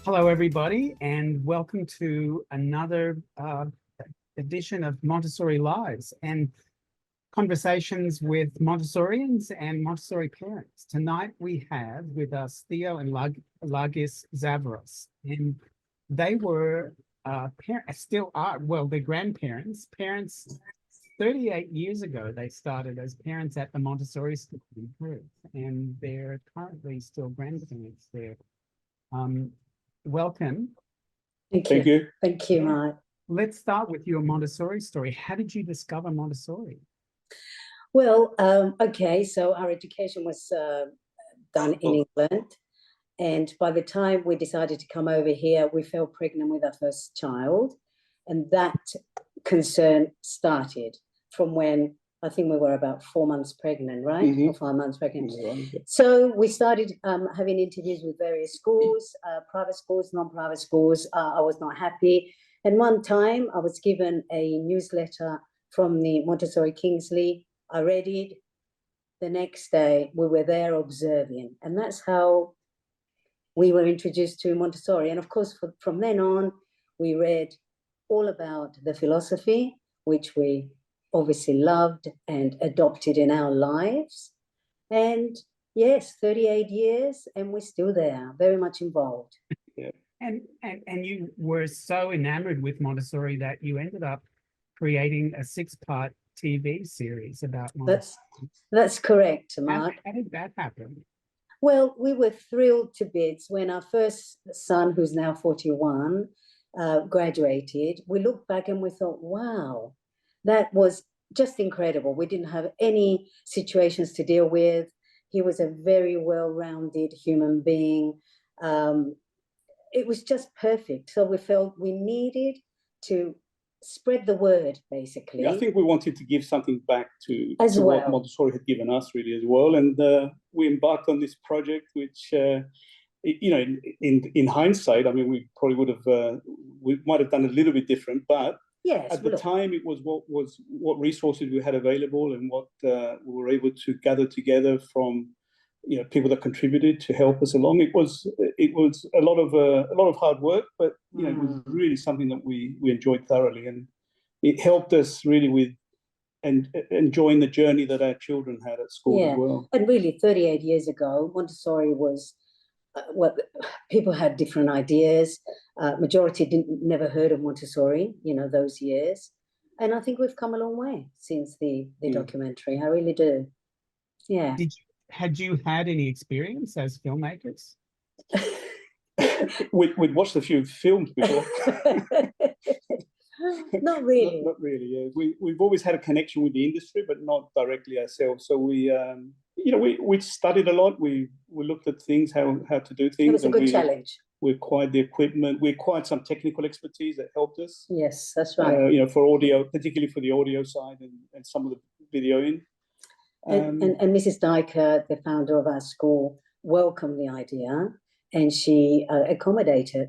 Hello, everybody, and welcome to another edition of Montessori Lives and conversations with Montessorians and Montessori parents. Tonight we have with us Theo and Lagis Zavros, and they were parents, still are, well, they're grandparents, parents 38 years ago. They started as parents at the Montessori School in Perth, and they're currently still grandparents there. Welcome. Thank you. Thank you, Mike. Let's start with your Montessori story. How did you discover Montessori? Well, okay, so our education was done in England. And by the time we decided to come over here, we fell pregnant with our first child. And that concern started from when I think we were about 4 months pregnant, right? Mm-hmm. Or 5 months pregnant. Yeah. So we started having interviews with various schools, private schools, non-private schools. I was not happy. And one time I was given a newsletter from the Montessori Kingsley. I read it. The next day we were there observing. And that's how we were introduced to Montessori. And of course, from then on, we read all about the philosophy, which we obviously loved and adopted in our lives. And yes, 38 years, and we're still there, very much involved. Yeah. And you were so enamored with Montessori that you ended up creating a 6-part TV series about Montessori. That's correct, Mark. How did that happen? Well, we were thrilled to bits when our first son, who's now 41, graduated. We looked back and we thought, wow, that was just incredible. We didn't have any situations to deal with. He was a very well-rounded human being. It was just perfect. So we felt we needed to spread the word, basically. Yeah, I think we wanted to give something back to what Montessori had given us, really, as well. And we embarked on this project, which, in hindsight, I mean, we probably would have, we might have done a little bit different, but yes, at the time, it was what resources we had available and what we were able to gather together from, people that contributed to help us along. It was a lot of hard work, but it was really something that we enjoyed thoroughly, and it helped us really with and enjoying the journey that our children had at school as well. And really, 38 years ago, Montessori was people had different ideas. Majority never heard of Montessori, those years. And I think we've come a long way since the documentary. I really do. Yeah. Had you had any experience as filmmakers? We'd watched a few films before. Not really. Not really, yeah. We've always had a connection with the industry, but not directly ourselves. So we studied a lot. We looked at things, how to do things. It was a good challenge. We acquired the equipment. We acquired some technical expertise that helped us. Yes, that's right. For audio, particularly for the audio side and some of the videoing. And Mrs. Dyker, the founder of our school, welcomed the idea, and she accommodated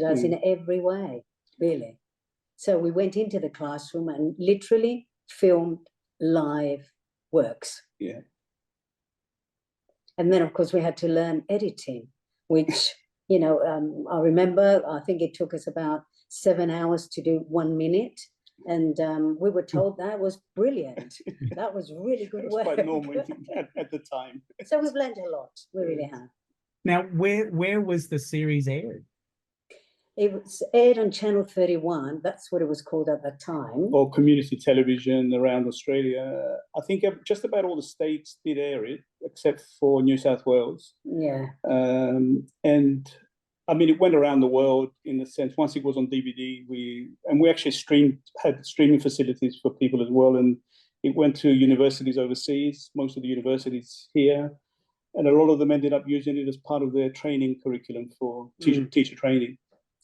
us in every way, really. So we went into the classroom and literally filmed live works. Yeah. And then, of course, we had to learn editing, which, I remember, I think it took us about 7 hours to do 1 minute. And we were told that was brilliant. That was really good work. Quite normal at the time. So we've learned a lot. We really have. Now, where was the series aired? It was aired on Channel 31. That's what it was called at that time. Or community television around Australia. I think just about all the states did air it, except for New South Wales. Yeah. And I mean, it went around the world in the sense, once it was on DVD, we actually had streaming facilities for people as well. And it went to universities overseas, most of the universities here. And a lot of them ended up using it as part of their training curriculum for teacher training.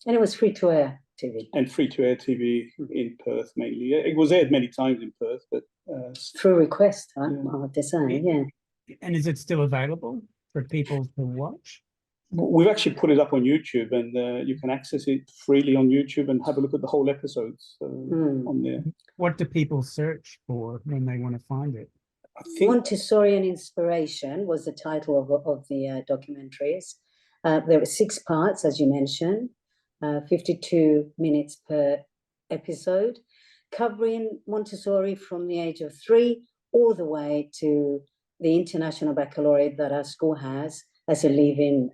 And it was free-to-air TV. And free-to-air TV in Perth, mainly. It was aired many times in Perth, but... through request, I have to say, yeah. And is it still available for people to watch? We've actually put it up on YouTube, and you can access it freely on YouTube and have a look at the whole episodes on there. What do people search for when they want to find it? I think Montessorian Inspiration was the title of the documentaries. There were 6 parts, as you mentioned, 52 minutes per episode, covering Montessori from the age of 3 all the way to the International Baccalaureate that our school has as a leaving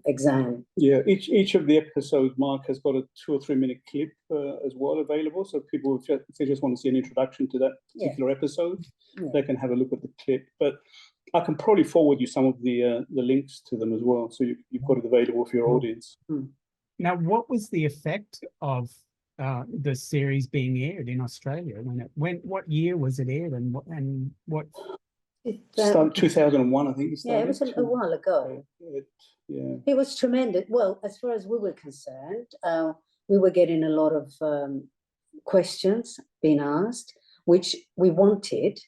exam. Yeah, each of the episodes, Mark, has got a 2 or 3 minute clip as well available. So people, if they just want to see an introduction to that particular episode, they can have a look at the clip. But I can probably forward you some of the links to them as well, so you've got it available for your audience. Now, what was the effect of the series being aired in Australia? What year was it aired, and what? Started 2001, I think. It was a while ago. It was tremendous. Well, as far as we were concerned, we were getting a lot of questions being asked, which we wanted,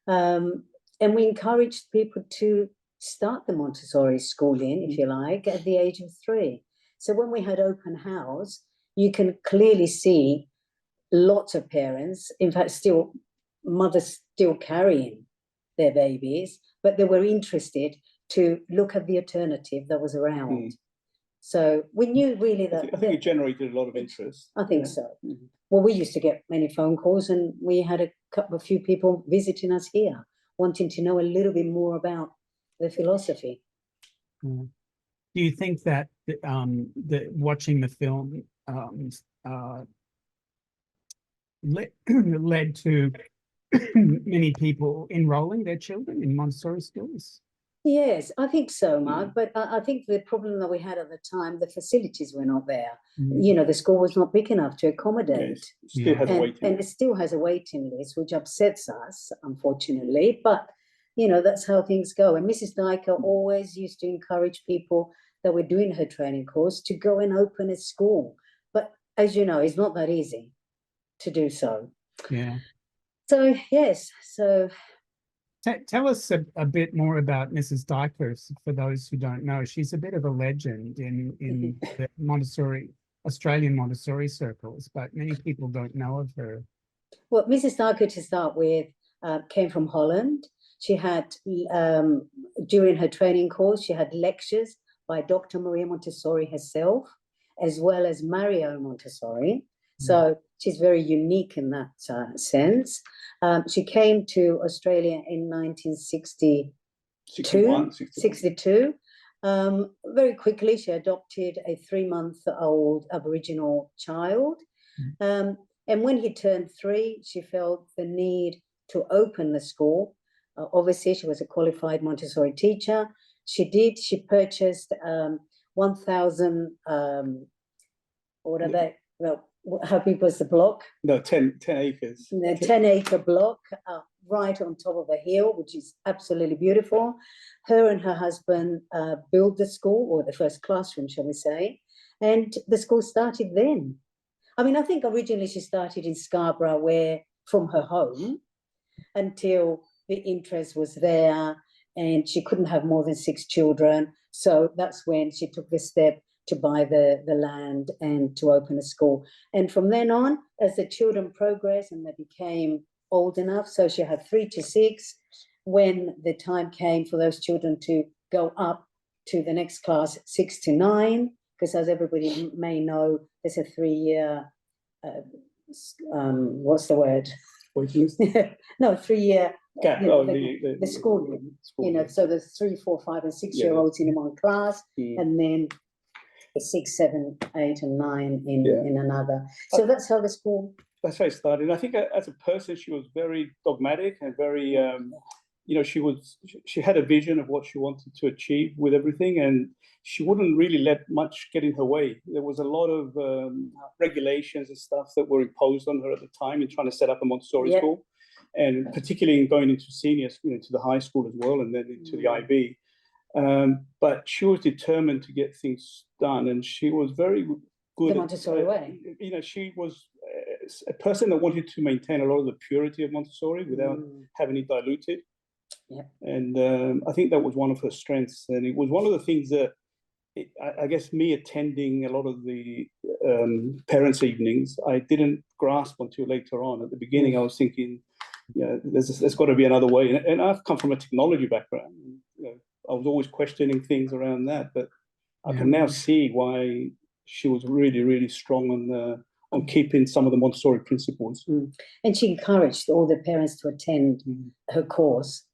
and we encouraged people to start the Montessori schooling, if you like, at the age of 3. So when we had open house, you can clearly see lots of parents, in fact, mothers still carrying their babies, but they were interested to look at the alternative that was around. So we knew really that... I think it generated a lot of interest. I think so. Well, we used to get many phone calls, and we had a few people visiting us here, wanting to know a little bit more about the philosophy. Do you think that watching the film led to many people enrolling their children in Montessori schools? Yes, I think so, Mark. But I think the problem that we had at the time, the facilities were not there. You know, the school was not big enough to accommodate. Still has a waiting list. And it still has a waiting list, which upsets us, unfortunately. But, you know, that's how things go. And Mrs. Dyker always used to encourage people that were doing her training course to go and open a school. But as you know, it's not that easy to do so. Yeah. So, yes, so... Tell us a bit more about Mrs. Dyker, for those who don't know. She's a bit of a legend in the Australian Montessori circles, but many people don't know of her. Well, Mrs. Dyker, to start with, came from Holland. She had, during her training course, she had lectures by Dr. Maria Montessori herself, as well as Mario Montessori. So she's very unique in that sense. She came to Australia in 1962. Very quickly, she adopted a 3-month-old Aboriginal child. And when he turned 3, she felt the need to open the school. Obviously, she was a qualified Montessori teacher. She purchased 1,000, what are they? Well, how big was the block? No, 10 acres. A 10-acre block right on top of a hill, which is absolutely beautiful. Her and her husband built the school, or the first classroom, shall we say, and the school started then. I mean, I think originally she started in Scarborough, from her home, until the interest was there, and she couldn't have more than 6 children. So that's when she took the step to buy the land and to open a school. And from then on, as the children progressed and they became old enough, so she had 3 to 6, when the time came for those children to go up to the next class, 6 to 9, because as everybody may know, there's a 3-year, what's the word? No, 3-year gap. The schooling. You know, so there's 3, 4, 5, and 6-year-olds in one class, and then 6, 7, 8, and 9 in another. So that's how the school. That's how it started. And I think as a person, she was very dogmatic and very, you know, she had a vision of what she wanted to achieve with everything, and she wouldn't really let much get in her way. There was a lot of regulations and stuff that were imposed on her at the time in trying to set up a Montessori school, and particularly in going into seniors, you know, to the high school as well, and then into the IB. But she was determined to get things done, and she was very good. The Montessori way. You know, she was a person that wanted to maintain a lot of the purity of Montessori without having it diluted. Yeah. And I think that was one of her strengths, and it was one of the things that I guess me attending a lot of the parents' evenings, I didn't grasp until later on. At the beginning, I was thinking, yeah, there's got to be another way. And I've come from a technology background. You know, I was always questioning things around that, but I can now see why she was really, really strong on keeping some of the Montessori principles. And she encouraged all the parents to attend her course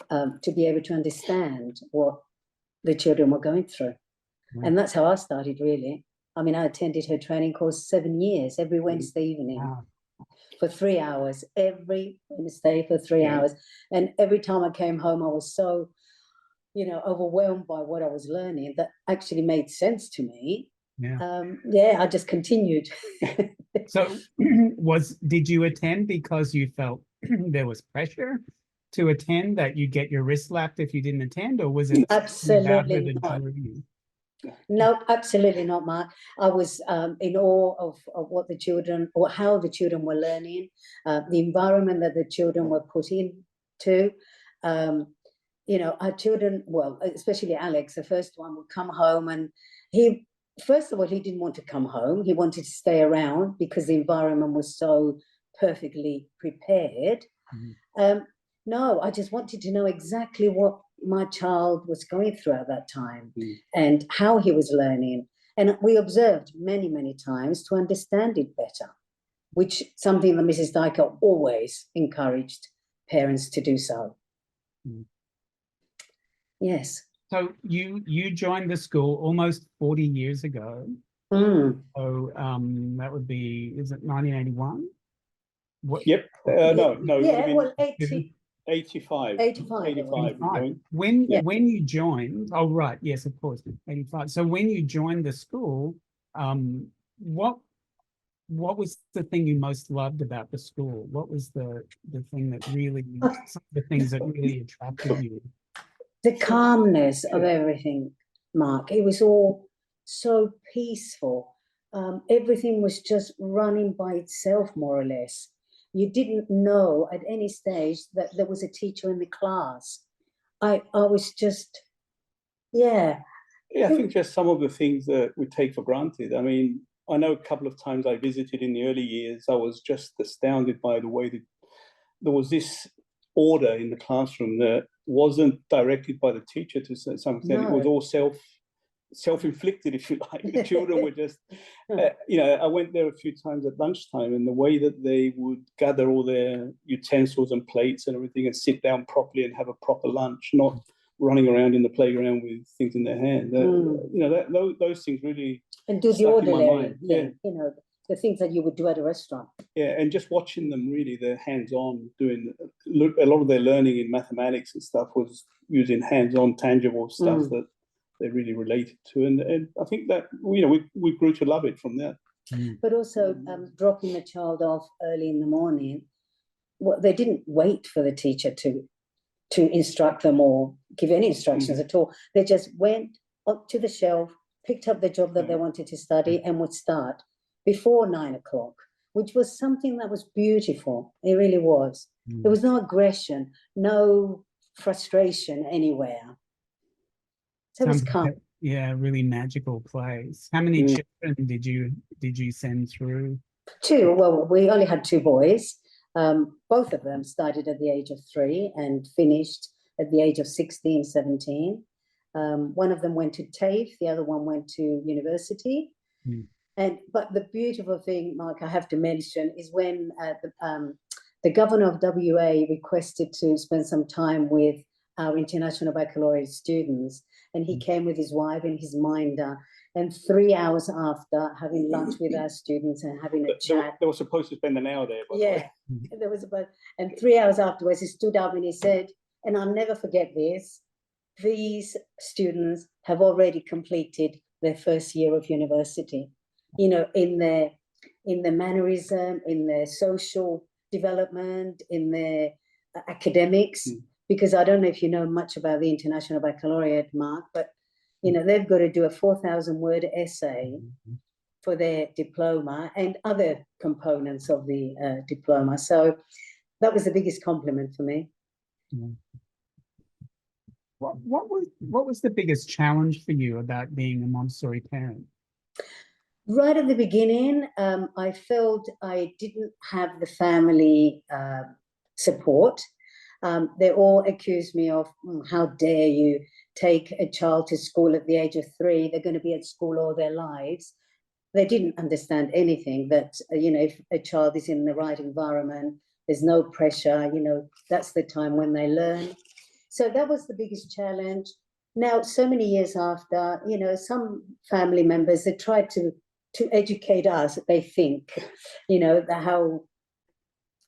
to be able to understand what the children were going through. And that's how I started, really. I mean, I attended her training course 7 years, every Wednesday evening for 3 hours, every Wednesday for 3 hours. And every time I came home, I was so, overwhelmed by what I was learning that actually made sense to me. I just continued. So did you attend because you felt there was pressure to attend, that you get your wrist slapped if you didn't attend, or was it absolutely not? No, absolutely not, Mark. I was in awe of what the children, or how the children were learning, the environment that the children were put into. Our children, well, especially Alex, the first one, would come home, and first of all, he didn't want to come home. He wanted to stay around because the environment was so perfectly prepared. No, I just wanted to know exactly what my child was going through at that time and how he was learning. And we observed many, many times to understand it better, which something that Mrs. Dyker always encouraged parents to do so. Yes. So you joined the school almost 40 years ago. So that would be, is it 1981? Yep. No. Yeah, well, 85. 85. When you joined, oh right, yes, of course, 85. So when you joined the school, what was the thing you most loved about the school? What was the thing that really, some of the things that really attracted you? The calmness of everything, Mark. It was all so peaceful. Everything was just running by itself, more or less. You didn't know at any stage that there was a teacher in the class. I was just, I think just some of the things that we take for granted. I mean, I know a couple of times I visited in the early years, I was just astounded by the way that there was this order in the classroom that wasn't directed by the teacher to some extent. It was all self-inflicted, if you like. The children were just, I went there a few times at lunchtime, and the way that they would gather all their utensils and plates and everything and sit down properly and have a proper lunch, not running around in the playground with things in their hand. Those things really and do the ordinary, the things that you would do at a restaurant. Yeah, and just watching them, really, they're hands-on doing a lot of their learning in mathematics and stuff was using hands-on, tangible stuff that they really related to, and I think that we grew to love it from there. But also dropping the child off early in the morning, they didn't wait for the teacher to instruct them or give any instructions at all. They just went up to the shelf, picked up the job that they wanted to study, and would start before 9 o'clock, which was something that was beautiful. It really was. There was no aggression, no frustration anywhere. So it was calm. Yeah, really magical place. How many children did you send through? 2. Well, we only had 2 boys. Both of them started at the age of 3 and finished at the age of 16, 17. One of them went to TAFE, the other one went to university. But the beautiful thing, Mark, I have to mention, is when the governor of WA requested to spend some time with our international baccalaureate students, and he came with his wife and his minder, and 3 hours after having lunch with our students and having a chat. They were supposed to spend an hour there, by the way. There was and 3 hours afterwards, he stood up and he said, and I'll never forget this, these students have already completed their first year of university. In their mannerism, in their social development, in their academics, because I don't know if you know much about the International Baccalaureate, Mark, but they've got to do a 4,000-word essay for their diploma and other components of the diploma. So that was the biggest compliment for me. What was the biggest challenge for you about being a Montessori parent? Right at the beginning, I felt I didn't have the family support. They all accuse me of, how dare you take a child to school at the age of 3? They're going to be at school all their lives. They didn't understand anything, that, if a child is in the right environment, there's no pressure, that's the time when they learn. So that was the biggest challenge. Now, so many years after, some family members, they tried to educate us, they think,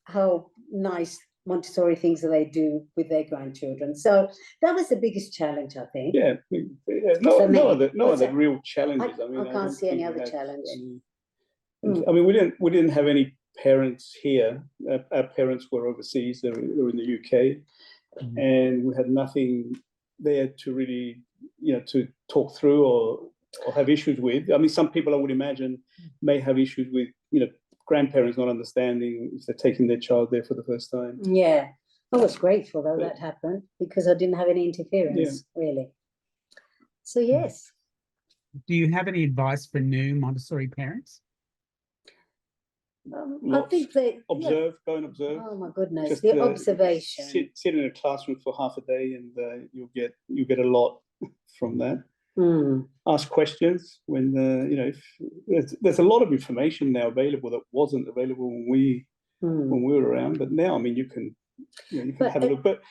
how nice Montessori things that they do with their grandchildren. So that was the biggest challenge, I think. Yeah, no other real challenges. I can't see any other challenge. I mean, we didn't have any parents here. Our parents were overseas. They were in the UK, and we had nothing there to really, to talk through or have issues with. I mean, some people, I would imagine, may have issues with, grandparents not understanding if they're taking their child there for the first time. Yeah, I was grateful though that happened, because I didn't have any interference, really. So yes. Do you have any advice for new Montessori parents? I think they go and observe. Oh my goodness, Just, the observation. Sit in a classroom for half a day, and you'll get a lot from that. Ask questions when if there's a lot of information now available that wasn't available when we were around, but now, I mean, you can have a look. But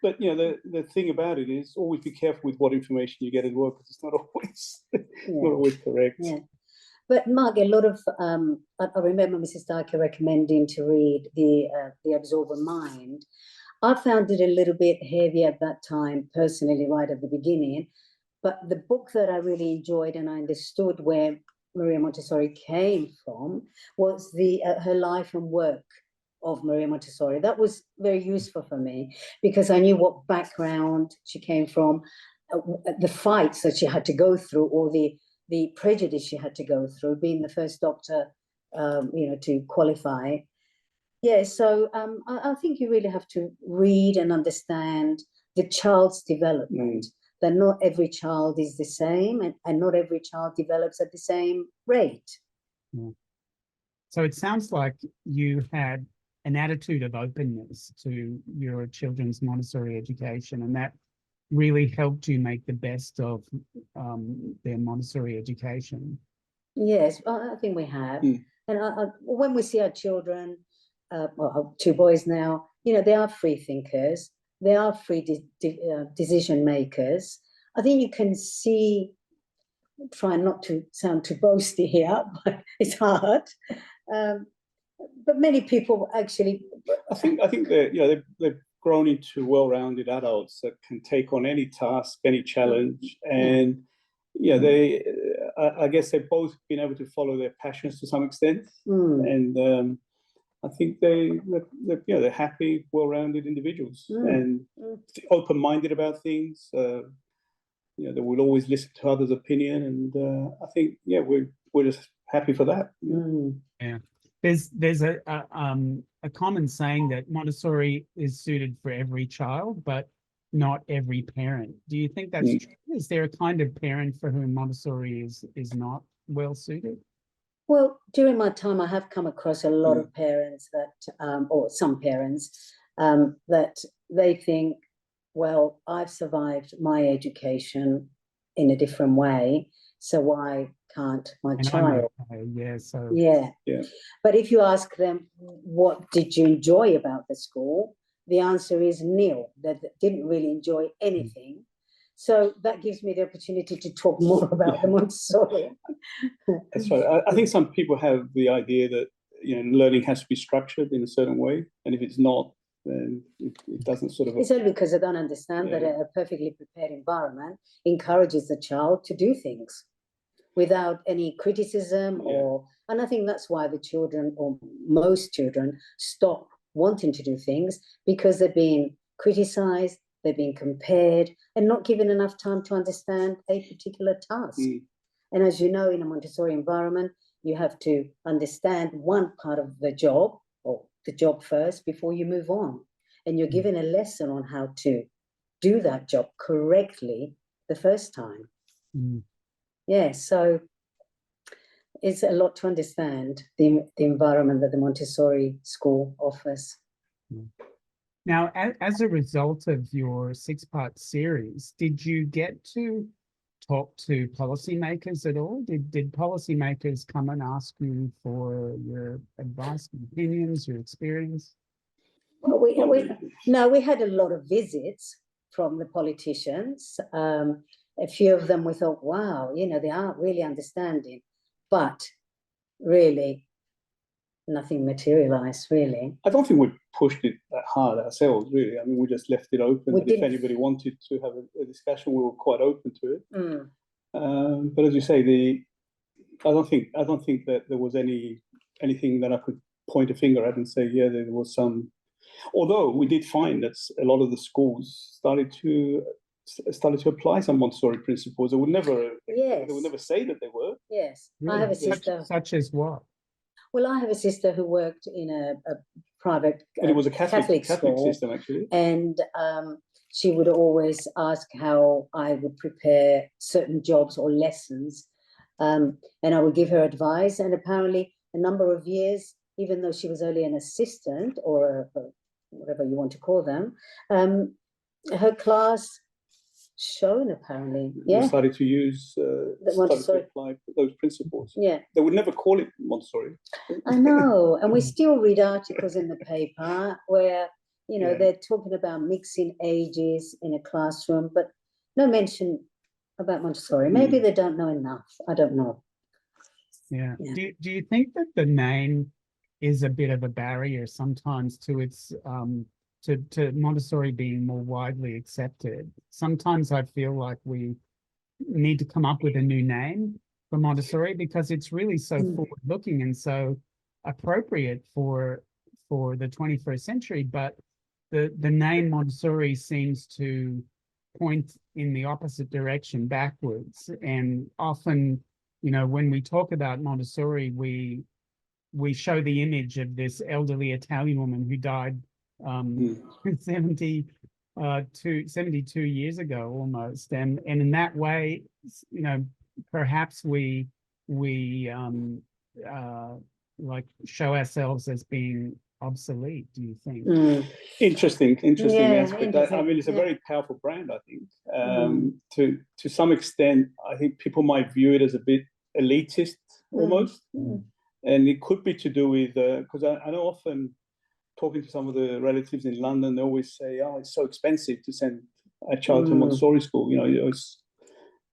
the thing about it is, always be careful with what information you get as well, because it's not always correct. Yeah. But Mark, a lot of I remember Mrs. Dyker recommending to read the Absorber Mind. I found it a little bit heavy at that time, personally, right at the beginning. But the book that I really enjoyed and I understood where Maria Montessori came from was her life and work of Maria Montessori. That was very useful for me, because I knew what background she came from, the fights that she had to go through, or the prejudice she had to go through, being the first doctor, to qualify. Yeah, so I think you really have to read and understand the child's development. That not every child is the same, and not every child develops at the same rate. So it sounds like you had an attitude of openness to your children's Montessori education, and that really helped you make the best of their Montessori education. Yes, I think we have. And when we see our children, two boys now, they are free thinkers. They are free decision makers. I think you can see, try not to sound too boasty here, but it's hard. But many people actually, I think that they've grown into well-rounded adults that can take on any task, any challenge, and I guess they've both been able to follow their passions to some extent, and I think they're happy, well-rounded individuals, and open-minded about things. They will always listen to others' opinion, and I think we're just happy for that. Yeah. There's a common saying that Montessori is suited for every child, but not every parent. Do you think that's true? Is there a kind of parent for whom Montessori is not well suited? Well, during my time, I have come across a lot of parents that, or some parents, that they think, well, I've survived my education in a different way, so why can't my child? Yeah. But if you ask them, what did you enjoy about the school? The answer is nil. They didn't really enjoy anything. So that gives me the opportunity to talk more about the Montessori. That's right. I think some people have the idea that learning has to be structured in a certain way, and if it's not, then it doesn't sort of. It's only because I don't understand that a perfectly prepared environment encourages the child to do things without any criticism and I think that's why the children, or most children, stop wanting to do things, because they're being criticized, they're being compared, and not given enough time to understand a particular task. And as you know, in a Montessori environment, you have to understand one part of the job, or the job first, before you move on. And you're given a lesson on how to do that job correctly the first time. Yeah, so it's a lot to understand the environment that the Montessori school offers. Now, as a result of your six-part series, did you get to talk to policymakers at all? Did policymakers come and ask you for your advice, opinions, your experience? Well, no, we had a lot of visits from the politicians. A few of them we thought, wow, you know, they aren't really understanding, but really nothing materialized, really. I don't think we pushed it that hard ourselves, really. I mean, we just left it open. If anybody wanted to have a discussion, we were quite open to it. But as you say, I don't think that there was anything that I could point a finger at and say, yeah, there was some. Although we did find that a lot of the schools started to apply some Montessori principles. They would never say that they were. Yes, really? I have a sister. Such as what? Well, I have a sister who worked in a private and it was a Catholic school, system, actually. And she would always ask how I would prepare certain jobs or lessons. And I would give her advice. And apparently a number of years, even though she was only an assistant or whatever you want to call them, her class shown apparently. Yeah. We started to use started to apply those principles. Yeah. They would never call it Montessori. I know. And we still read articles in the paper where, you know, they're talking about mixing ages in a classroom, but no mention about Montessori. Maybe they don't know enough. I don't know. Yeah. Do you think that the name is a bit of a barrier sometimes to its to Montessori being more widely accepted? Sometimes I feel like we need to come up with a new name for Montessori because it's really so forward-looking and so appropriate for the 21st century. But the name Montessori seems to point in the opposite direction, backwards. And often, you know, when we talk about Montessori, we show the image of this elderly Italian woman who died 72 years ago almost, and in that way, you know, perhaps we like show ourselves as being obsolete. Do you think? Interesting aspect. I mean, it's a very powerful brand. I think to some extent, I think people might view it as a bit elitist almost, and it could be to do with because I know often, talking to some of the relatives in London, they always say, "Oh, it's so expensive to send a child to Montessori school."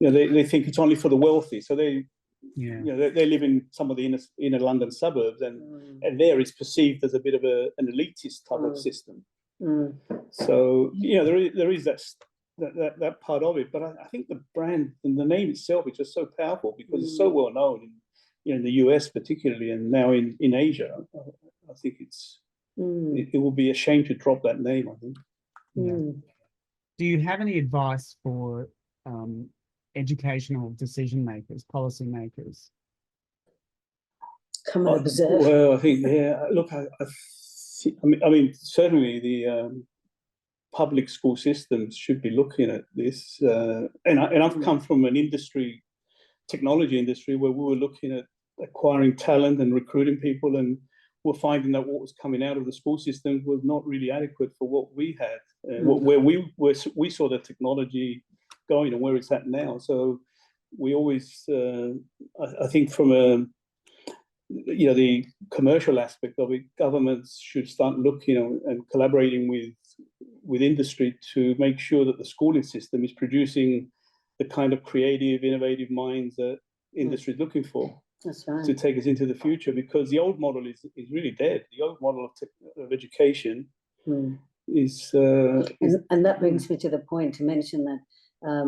They think it's only for the wealthy. So they live in some of the inner London suburbs, and there it's perceived as a bit of an elitist type of system. So there is that part of it. But I think the brand and the name itself is just so powerful because it's so well known in the US particularly, and now in Asia. I think it will be a shame to drop that name, I think. Do you have any advice for educational decision makers, policy makers? Come and observe. Well, I think, look, I mean, certainly the public school systems should be looking at this. And I've come from an technology industry, where we were looking at acquiring talent and recruiting people, and we're finding that what was coming out of the school system was not really adequate for what we had, where we saw the technology going and where it's at now. So we always, I think, from the commercial aspect of it, governments should start looking and collaborating with industry to make sure that the schooling system is producing the kind of creative, innovative minds that industry is looking for. That's right. To take us into the future, because the old model is really dead. The old model of education is... And that brings me to the point to mention that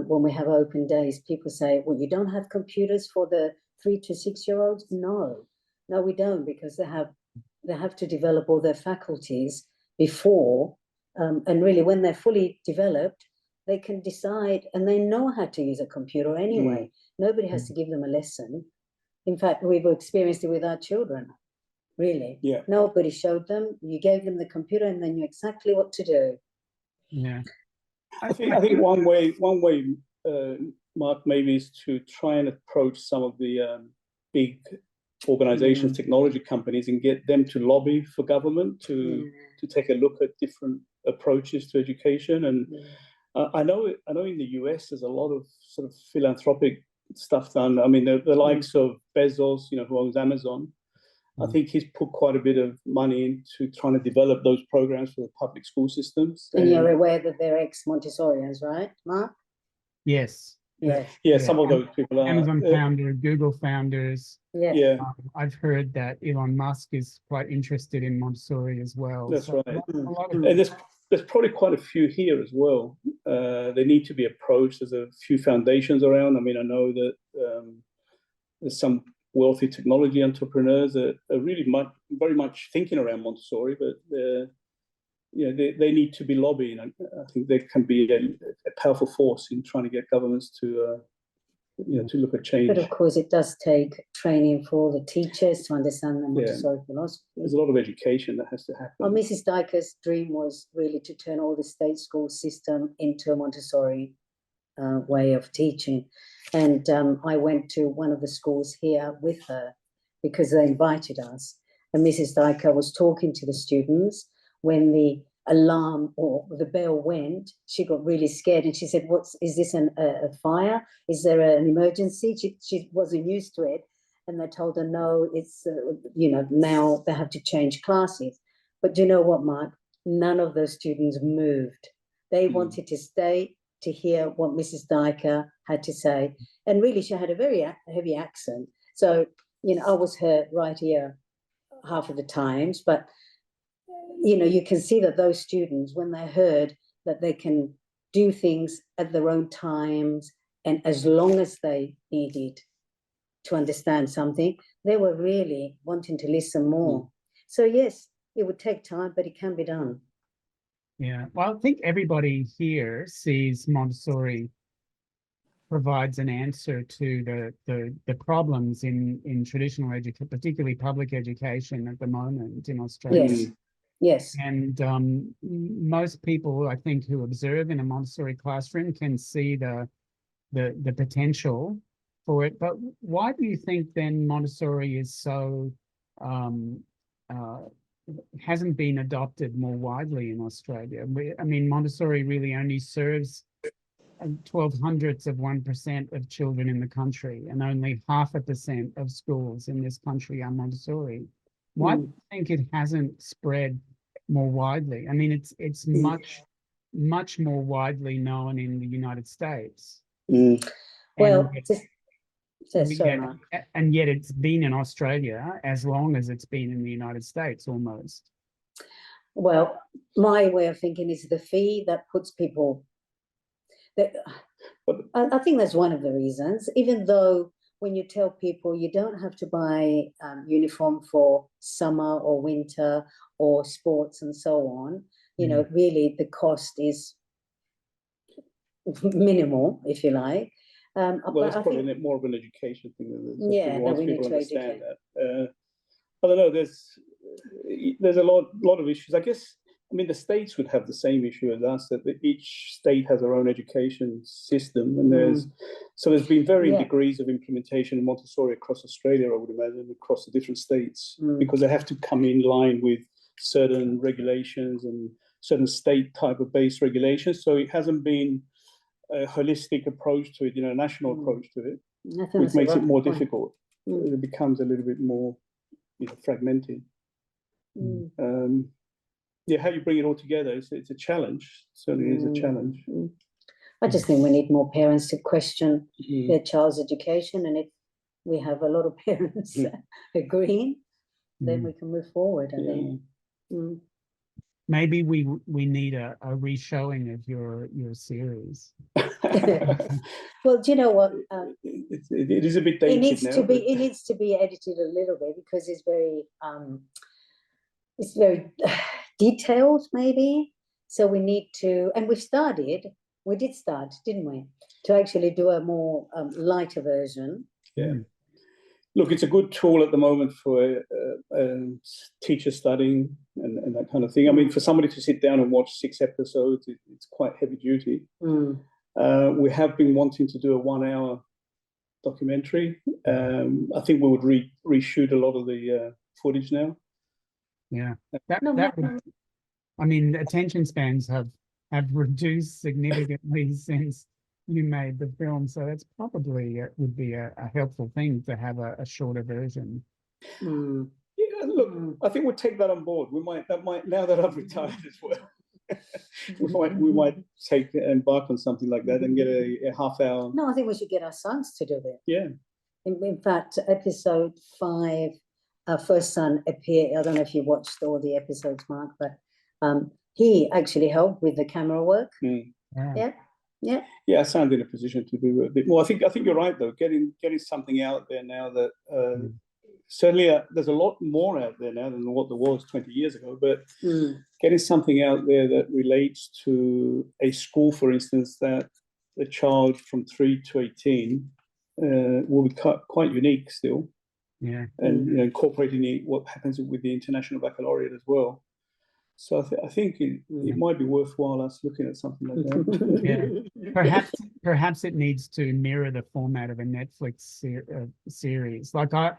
when we have open days, people say, well, you don't have computers for the 3 to 6 year olds? No, we don't, because they have to develop all their faculties before, and really when they're fully developed, they can decide, and they know how to use a computer anyway. Nobody has to give them a lesson. In fact, we've experienced it with our children, really. Yeah. Nobody showed them. You gave them the computer and they knew exactly what to do. Yeah. I think one way, Mark, maybe is to try and approach some of the big organizations, technology companies, and get them to lobby for government to take a look at different approaches to education. And I know in the US there's a lot of sort of philanthropic stuff done. I mean, the likes of Bezos, who owns Amazon, I think he's put quite a bit of money into trying to develop those programs for the public school systems. And you're aware that they're ex-Montessorians, right, Mark? Yes. Yeah, some of those people are. Amazon founder, Google founders. Yeah. I've heard that Elon Musk is quite interested in Montessori as well. That's right. A lot of And there's probably quite a few here as well. They need to be approached. There's a few foundations around. I mean, I know that there's some wealthy technology entrepreneurs that are really very much thinking around Montessori, but they need to be lobbying. I think they can be a powerful force in trying to get governments to look at change. But of course, it does take training for the teachers to understand the Montessori philosophy. There's a lot of education that has to happen. Well, Mrs. Dyker's dream was really to turn all the state school system into a Montessori way of teaching. And I went to one of the schools here with her because they invited us. And Mrs. Dyker was talking to the students. When the alarm or the bell went, she got really scared and she said, is this a fire? Is there an emergency? She wasn't used to it. And they told her, no, it's, now they have to change classes. But do you know what, Mark? None of those students moved. They wanted to stay to hear what Mrs. Dyker had to say. And really, she had a very heavy accent. So, I was her right ear half of the times, but you can see that those students, when they heard that they can do things at their own times and as long as they needed to understand something, they were really wanting to listen more. So yes, it would take time, but it can be done. Yeah, well, I think everybody here sees Montessori provides an answer to the problems in traditional education, particularly public education at the moment in Australia. Yes. And most people, I think, who observe in a Montessori classroom can see the potential for it. But why do you think then Montessori is so hasn't been adopted more widely in Australia? I mean, Montessori really only serves 0.012% of children in the country, and only 0.5% of schools in this country are Montessori. Why do you think it hasn't spread more widely? I mean, it's much more widely known in the United States. Well, and yet it's been in Australia as long as it's been in the United States, almost. Well, my way of thinking is the fee that puts people. I think that's one of the reasons. Even though when you tell people you don't have to buy uniform for summer or winter or sports and so on, really the cost is minimal, if you like. Well, it's probably more of an education thing. That we need to educate. I don't know. There's a lot of issues. I guess. I mean, the states would have the same issue as us, that each state has their own education system, and there's been varying degrees of implementation of Montessori across Australia, I would imagine, across the different states, because they have to come in line with certain regulations and certain state type of base regulations. So it hasn't been a holistic approach to it, a national approach to it, which makes it more difficult. It becomes a little bit more fragmented. How you bring it all together, it's a challenge. It certainly is a challenge. I just think we need more parents to question their child's education, and if we have a lot of parents agreeing, then we can move forward. I think. Maybe we need a reshowing of your series. Well, do you know what? It is a bit dated now. It needs to be edited a little bit because it's very detailed, maybe. So we need to, and we did start, didn't we, to actually do a more lighter version. Yeah. Look, it's a good tool at the moment for teacher studying and that kind of thing. I mean, for somebody to sit down and watch 6 episodes, it's quite heavy duty. We have been wanting to do a 1-hour documentary. I think we would reshoot a lot of the footage now. Yeah, I mean, attention spans have reduced significantly since you made the film, so that's probably would be a helpful thing to have a shorter version. Mm. Yeah, look, I think we'll take that on board. That might now that I've retired as well. we might embark on something like that and get a half hour. No, I think we should get our sons to do it. Yeah. In fact, episode 5, our first son appeared. I don't know if you watched all the episodes, Mark, but he actually helped with the camera work. Yeah. Yeah, I sound in a position to do a bit more. I think you're right though. Getting something out there now that certainly there's a lot more out there now than what there was 20 years ago. But getting something out there that relates to a school, for instance, that a child from 3 to 18 will be quite unique still. Yeah, and incorporating what happens with the International Baccalaureate as well. So I think it might be worthwhile us looking at something like that. Yeah, perhaps it needs to mirror the format of a Netflix series. Like I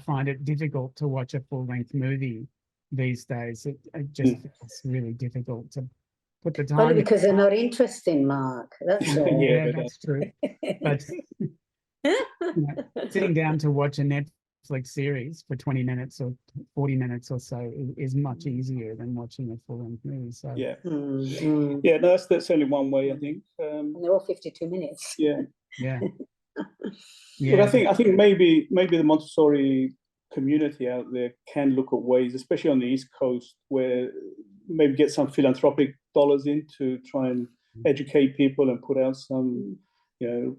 find it difficult to watch a full-length movie these days. It just feels really difficult to put the time. Only because they're not interesting, Mark. That's all. Yeah, that's true. But sitting down to watch a Netflix series for 20 minutes or 40 minutes or so is much easier than watching a full-length movie. So yeah, no, that's only one way, I think. And they're all 52 minutes. Yeah. But I think maybe the Montessori community out there can look at ways, especially on the East Coast, where maybe get some philanthropic dollars in to try and educate people and put out some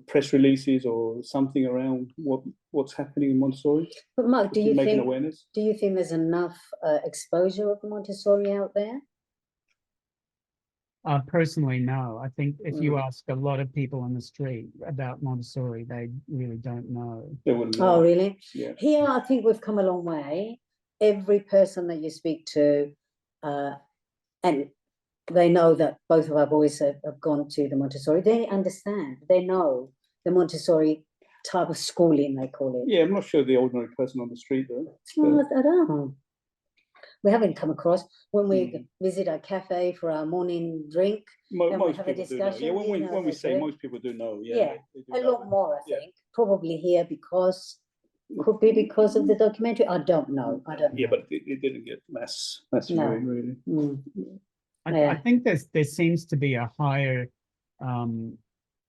press releases or something around what's happening in Montessori. But Mark, do you think awareness? Do you think there's enough exposure of Montessori out there? Personally, no. I think if you ask a lot of people on the street about Montessori, they really don't know. They wouldn't know. Oh, really? Yeah. Here, I think we've come a long way. Every person that you speak to, and they know that both of our boys have gone to the Montessori. They understand. They know the Montessori type of schooling, they call it. Yeah, I'm not sure the ordinary person on the street, though. Well, I don't know. We haven't come across when we visit a cafe for our morning drink. Most we have a people discussion. do know. Yeah, when we say most people do know. Yeah, a lot more, I think. Probably here could be because of the documentary. I don't know. Yeah, but it didn't get mass viewing, really. I think there seems to be a higher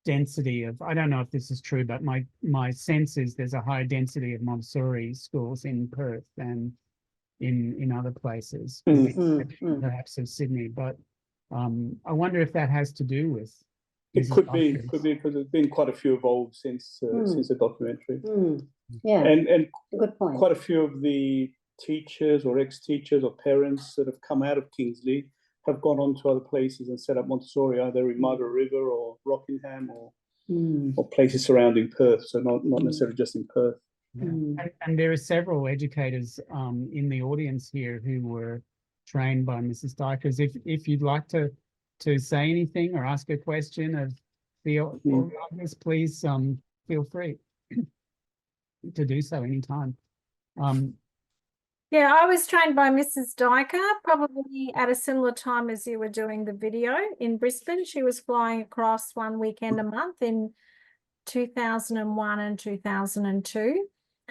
density of, I don't know if this is true, but my sense is there's a higher density of Montessori schools in Perth than in other places, perhaps in Sydney. But I wonder if that has to do with it could be because there's been quite a few evolved since the documentary. Yeah, and good point. Quite a few of the teachers or ex-teachers or parents that have come out of Kingsley have gone on to other places and set up Montessori, either in Margaret River or Rockingham or places surrounding Perth. So not necessarily just in Perth. Yeah. And there are several educators in the audience here who were trained by Mrs. Dykers. If you'd like to say anything or ask a question of Theo or others, please feel free to do so anytime. Yeah, I was trained by Mrs. Dyker probably at a similar time as you were doing the video in Brisbane. She was flying across one weekend a month in 2001 and 2002.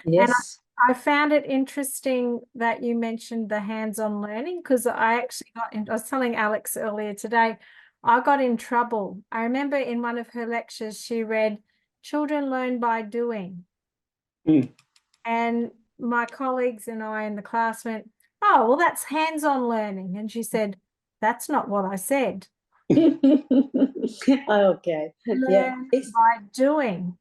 Yes. And I found it interesting that you mentioned the hands-on learning, because I actually I was telling Alex earlier today, I got in trouble. I remember in one of her lectures, she read, "Children learn by doing." And my colleagues and I in the class went, "Oh, well, that's hands-on learning." And she said, "That's not what I said." Okay. Learn by doing.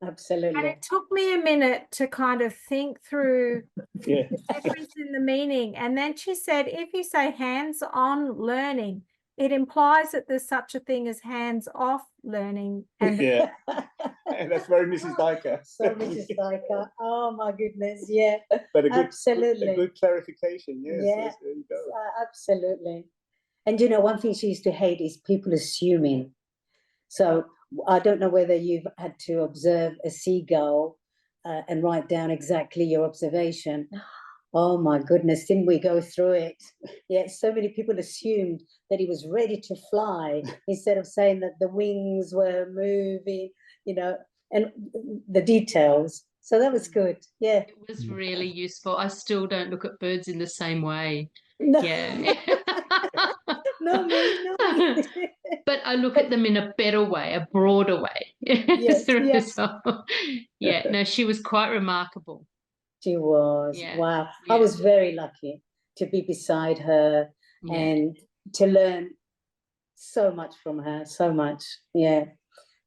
Absolutely. And it took me a minute to kind of think through the difference in the meaning. And then she said, if you say hands-on learning, it implies that there's such a thing as hands-off learning. And and that's very Mrs. Dyker. So Mrs. Dyker, oh my goodness, yeah. But a good clarification, yes. Yeah, there you go. Absolutely. And one thing she used to hate is people assuming. So I don't know whether you've had to observe a seagull and write down exactly your observation Oh my goodness, didn't we go through it? Yeah, so many people assumed that he was ready to fly instead of saying that the wings were moving, you know, and the details. So that was good. Yeah. It was really useful. I still don't look at birds in the same way. No. Yeah. No, me, no, me. But I look at them in a better way, a broader way. Yes, yes. So, yeah, no, she was quite remarkable. She was. Yeah, Wow. I yeah. was very lucky to be beside her Yeah. and to learn so much from her, so much. Yeah.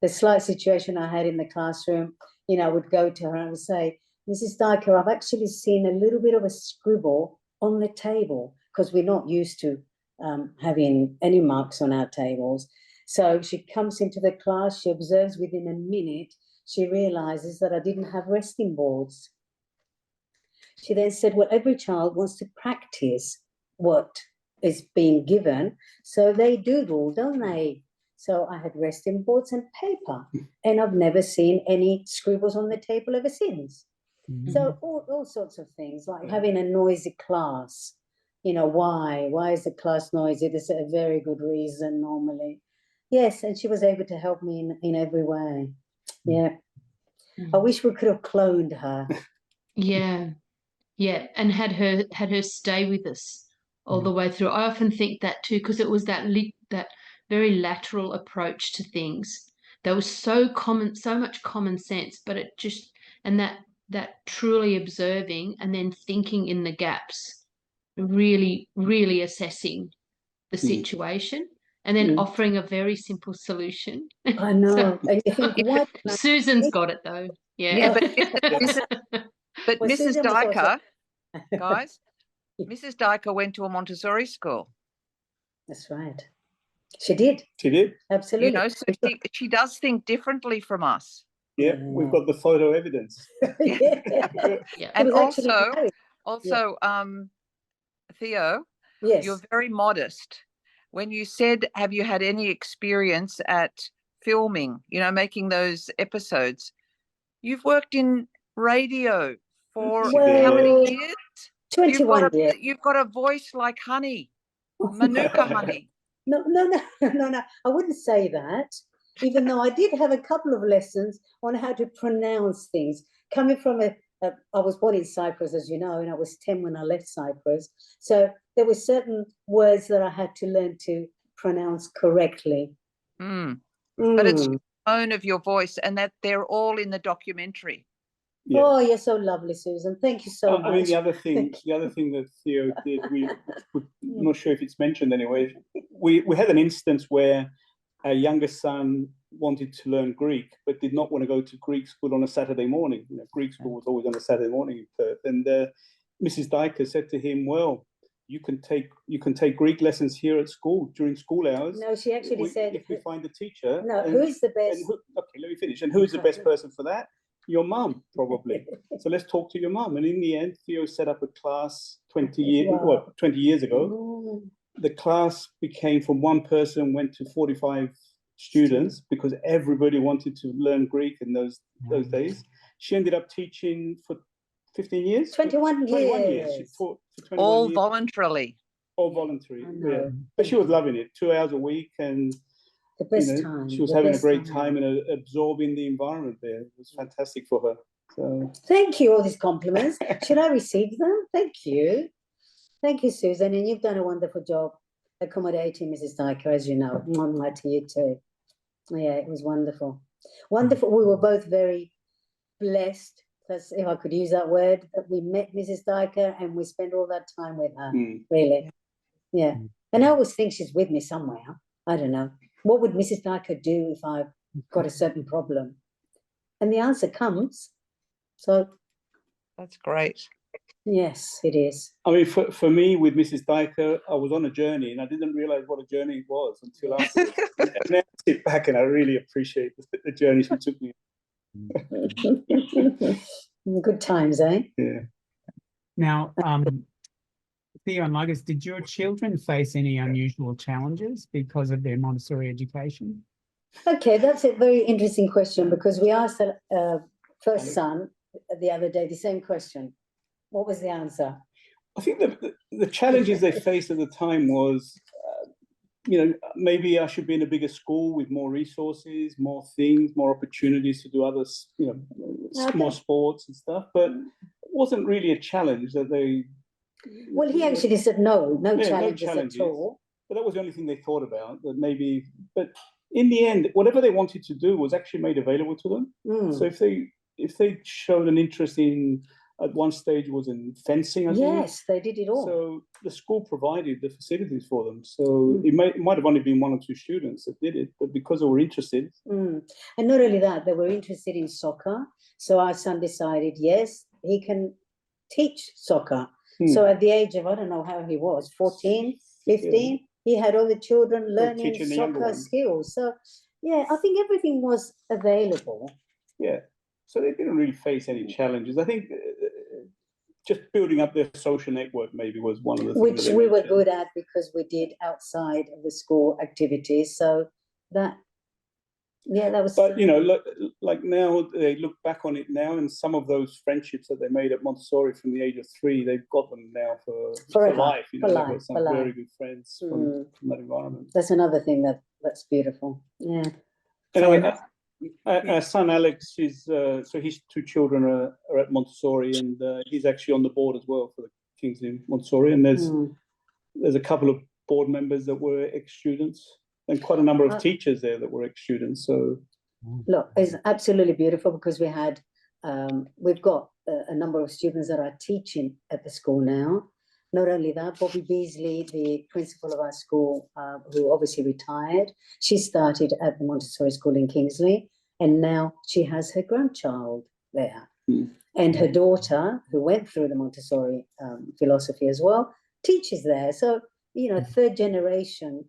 The slight situation I had in the classroom, you know, I would go to her and I would say, Mrs. Dyker, I've actually seen a little bit of a scribble on the table because we're not used to having any marks on our tables. So she comes into the class, she observes within a minute, she realizes that I didn't have resting boards. She then said, well, every child wants to practice what is being given, so they doodle, don't they? So I had resting boards and paper, and I've never seen any scribbles on the table ever since. So all sorts of things, like having a noisy class. You know, why? Why is the class noisy? There's a very good reason normally. Yes, and she was able to help me in every way. Yeah. I wish we could have cloned her. Yeah. Yeah. And had her stay with us all the way through. I often think that too, because it was that very lateral approach to things that was so much common sense, but it just, and that truly observing and then thinking in the gaps, really, really assessing the situation and then offering a very simple solution. I know. And you think, what? Susan's got it though. Yeah, but Well, Mrs. Susan was also- Dyker, guys, Mrs. Dyker went to a Montessori school. That's right. She did. She did. Absolutely. You know, so she does think differently from us. Yeah, we've got the photo evidence. Yeah. Yeah. And It was actually also, Theo, yes. you're very modest. When you said, have you had any experience at filming, you know, making those episodes? You've worked in radio for how many years? 21 years. You've got a voice like honey, Manuka honey. No. I wouldn't say that, even though I did have a couple of lessons on how to pronounce things. Coming from I was born in Cyprus, as you know, and I was 10 when I left Cyprus. So there were certain words that I had to learn to pronounce correctly. But it's the tone of your voice, and that they're all in the documentary. Yeah. Oh, you're so lovely, Susan. Thank you so much. I mean, the other thing that Theo did, I'm not sure if it's mentioned anyway. We had an instance where our youngest son wanted to learn Greek, but did not want to go to Greek school on a Saturday morning. You know, Greek school was always on a Saturday morning in Perth. And Mrs. Dyker said to him, "Well, you can take Greek lessons here at school during school hours." No, she actually said, if we find a teacher. No, who's the best? Okay, let me finish. And who's the best person for that? Your mum, probably. So let's talk to your mum. And in the end, Theo set up a class 20 years ago. The class became, from one person went to 45 students because everybody wanted to learn Greek in those days. She ended up teaching for 15 years? 21 years. 21 years. She taught for 21 all years. Voluntarily. All voluntary, yeah. But she was loving it, 2 hours a week, and the best time. She was having a great time and absorbing the environment there. It was fantastic for her. So thank you, all these compliments. Should I receive them? Thank you. Thank you, Susan. And you've done a wonderful job accommodating Mrs. Dyker, as you know. Mwah to you too. Yeah, it was wonderful. Wonderful. We were both very blessed, if I could use that word, that we met Mrs. Dyker and we spent all that time with her. Really. Yeah. And I always think she's with me somewhere. I don't know. What would Mrs. Dyker do if I've got a certain problem? And the answer comes. So that's great. Yes, it is. I mean, for me, with Mrs. Dyker, I was on a journey and I didn't realize what a journey it was until afterwards. And now I sit back and I really appreciate the journey she took me on. Good times, eh? Yeah. Now, Theo and Lucas, did your children face any unusual challenges because of their Montessori education? Okay, that's a very interesting question, because we asked our first son the other day the same question. What was the answer? I think the challenges they faced at the time was, maybe I should be in a bigger school with more resources, more things, more opportunities to do other, more sports and stuff. But it wasn't really a challenge that they. Well, he actually said no challenges challenges at all. But that was the only thing they thought about. That maybe, but in the end, whatever they wanted to do was actually made available to them. So if they showed an interest in, at one stage was in fencing, I think. Yes, they did it all. So the school provided the facilities for them. So it might have only been 1 or 2 students that did it, but because they were interested. And not only that, they were interested in soccer. So our son decided, yes, he can teach soccer. So at the age of, I don't know how he was, 14, 15, he had all the children learning soccer skills. So yeah, I think everything was available. Yeah. So they didn't really face any challenges. I think just building up their social network maybe was one of the things. Which we were good at because we did outside of the school activities. So that, that was. But, like now, they look back on it now, and some of those friendships that they made at Montessori from the age of 3, they've got them now for life. They've got some very good friends from that environment. That's another thing that's beautiful. Yeah. And our son Alex is so his 2 children are at Montessori, and he's actually on the board as well for the Kingsley Montessori. And there's a couple of board members that were ex-students, and quite a number of teachers there that were ex-students. So look, it's absolutely beautiful because we've got a number of students that are teaching at the school now. Not only that, Bobby Beasley, the principal of our school, who obviously retired, she started at the Montessori school in Kingsley, and now she has her grandchild there. And her daughter, who went through the Montessori philosophy as well, teaches there. So, 3rd generation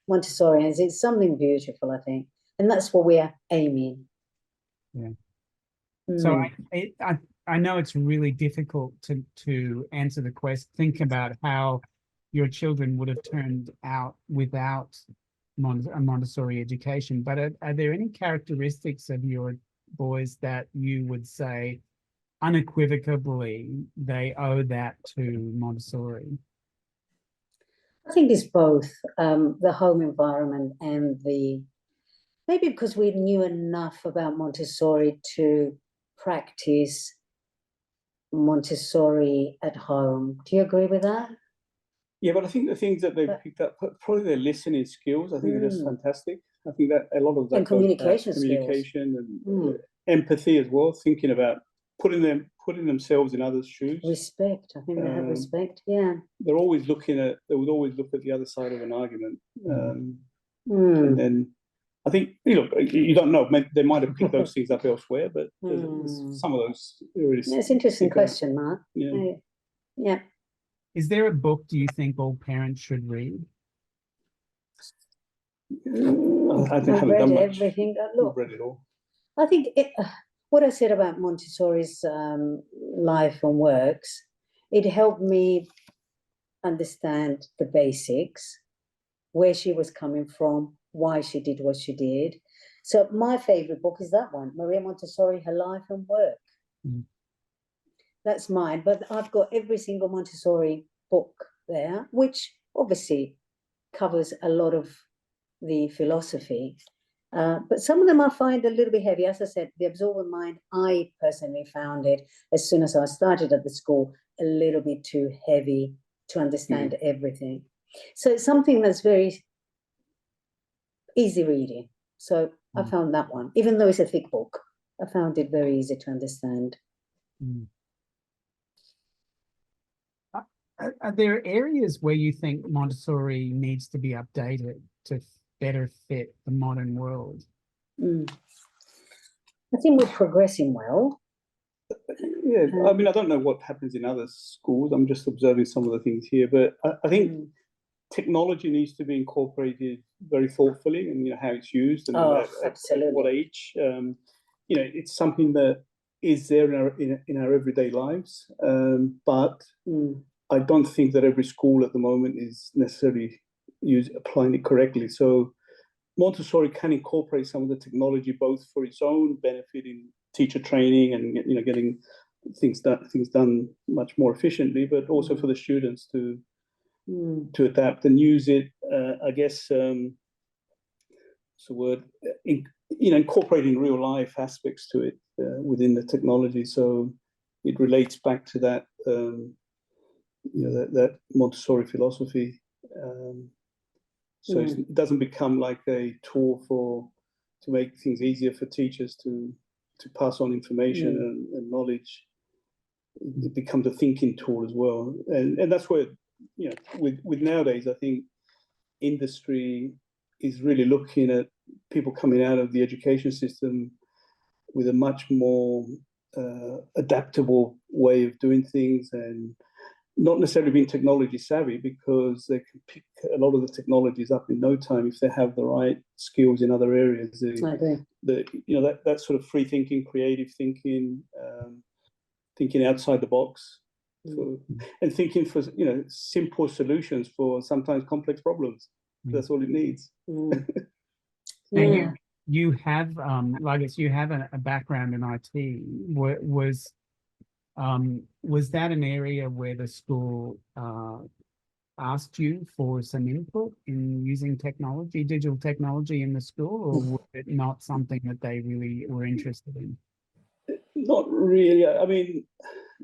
Montessorians, it's something beautiful, I think. And that's what we are aiming. Yeah. So I know it's really difficult to answer the question. Think about how your children would have turned out without a Montessori education. But are there any characteristics of your boys that you would say unequivocally they owe that to Montessori? I think it's both the home environment and maybe because we knew enough about Montessori to practice Montessori at home. Do you agree with that? Yeah, but I think the things that they've picked up, probably their listening skills, I think are just fantastic. I think that a lot of that, and communication and empathy as well, thinking about putting themselves in others' shoes. Respect. I think they have respect. Yeah. They would always look at the other side of an argument. And then I think, you don't know, they might have picked those things up elsewhere, but there's some of those. Really, it's an interesting question, Mark. Yeah. Is there a book do you think all parents should read? I haven't done much. Everything. Look, I've read it all. I think what I said about Montessori's life and works, it helped me understand the basics, where she was coming from, why she did what she did. So my favorite book is that one, Maria Montessori, Her Life and Work. That's mine, but I've got every single Montessori book there, which obviously covers a lot of the philosophy. But some of them I find a little bit heavy. As I said, The Absorbent Mind, I personally found it, as soon as I started at the school, a little bit too heavy to understand everything. So it's something that's very easy reading. So I found that one, even though it's a thick book, I found it very easy to understand. Are there areas where you think Montessori needs to be updated to better fit the modern world? I think we're progressing well. Yeah, I mean, I don't know what happens in other schools. I'm just observing some of the things here, but I think technology needs to be incorporated very thoughtfully, and how it's used and absolutely. At what age. It's something that is there in our everyday lives, but I don't think that every school at the moment is necessarily applying it correctly. So Montessori can incorporate some of the technology both for its own benefit in teacher training and getting things done much more efficiently, but also for the students to adapt and use it. I guess it's the word, incorporating real life aspects to it within the technology. So it relates back to that, that Montessori philosophy. So it doesn't become like a tool to make things easier for teachers to pass on information and knowledge. It becomes a thinking tool as well, and that's where with nowadays, I think industry is really looking at people coming out of the education system with a much more adaptable way of doing things, and not necessarily being technology savvy, because they can pick a lot of the technologies up in no time if they have the right skills in other areas. I agree. That sort of free thinking, creative thinking, thinking outside the box, and thinking for simple solutions for sometimes complex problems. That's all it needs. And you have, I guess you have a background in IT. Was that an area where the school asked you for some input in using technology, digital technology in the school, or was it not something that they really were interested in? Not really. I mean,